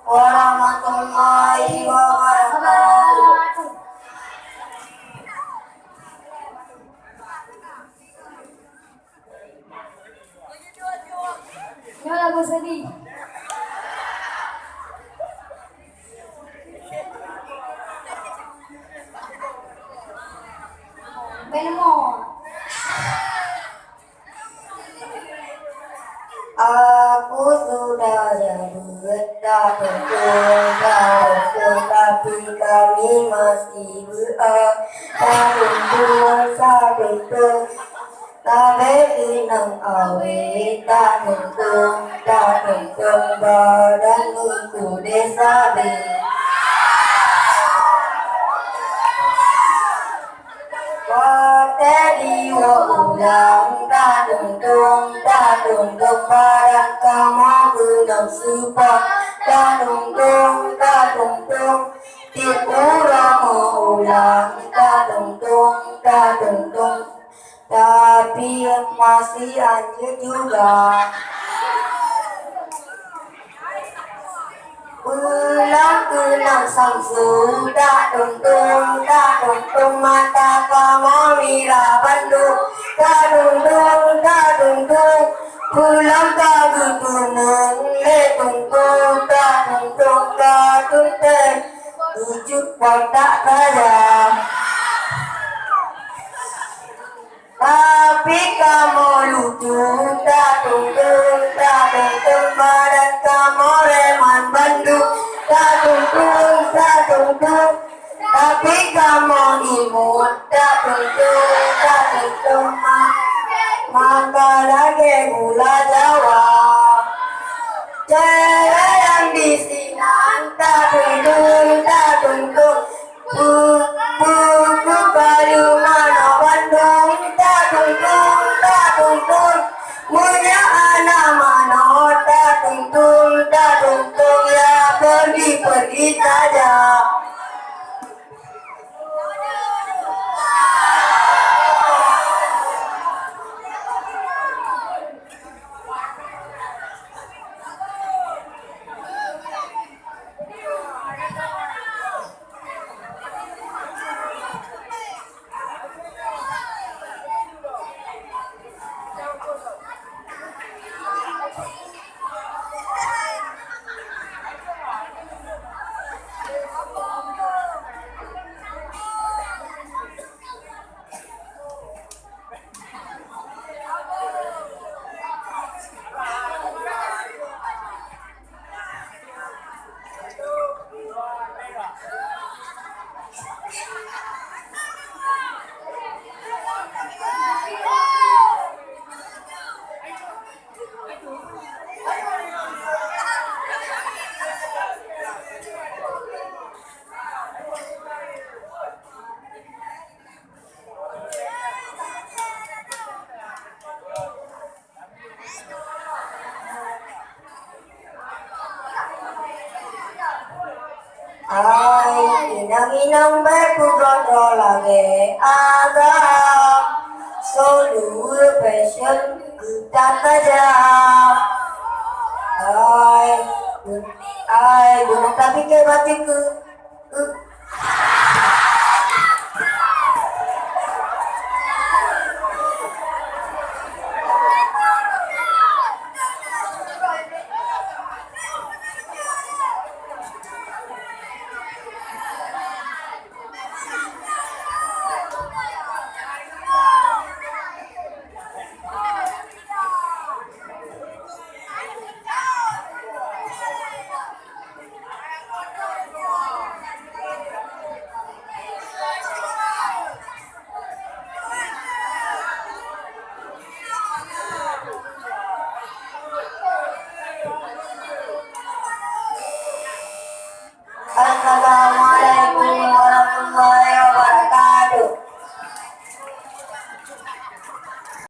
warahmatullahi wabarakatuh. Ini lagu sedih. Benmore. Aku sudah jadi tak berdoa, tetapi kami masih berada untuk tabe inang awe tak untung badan ku desa be. Tadi ulang tak untung badan kamu belum support tak untung tipulah ulang tak untung tapi masih anjir juga. Ulang sang sudah tuntung mata kamu mira bandung tak tuntung pulang tak tuntung tujuh kotak saja. Tapi kamu lucu tak tuntung badan kamu reman bandung tak tuntung tapi kamu imut tak tuntung maka lagi gula Jawa cewek yang di sini tak tuntung buku baru mana Bandung tak tuntung punya anak mana tak tuntung ya pergi saja. Inang berkudodo lagi agak seluruh passion kita saja. Gunung tapi ke batik ke Assalamualaikum